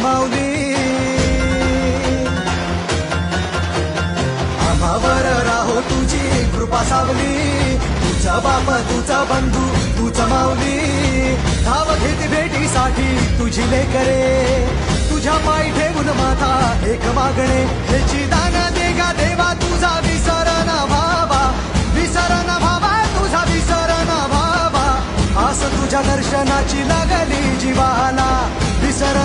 माऊली आम्हावर राहो तुझी कृपा सावली तुझा बाप तुझा बंधू तुझा माऊली धाव घेती भेटीसाठी तुझी लेकरे तुझ्या पायी ठेवून माथा एक मागणे ह्याची दान देगा देवा तुझा विसर न भावा तुझा विसर न भावा आस तुझ्या दर्शनाची लागली जीवाला विसर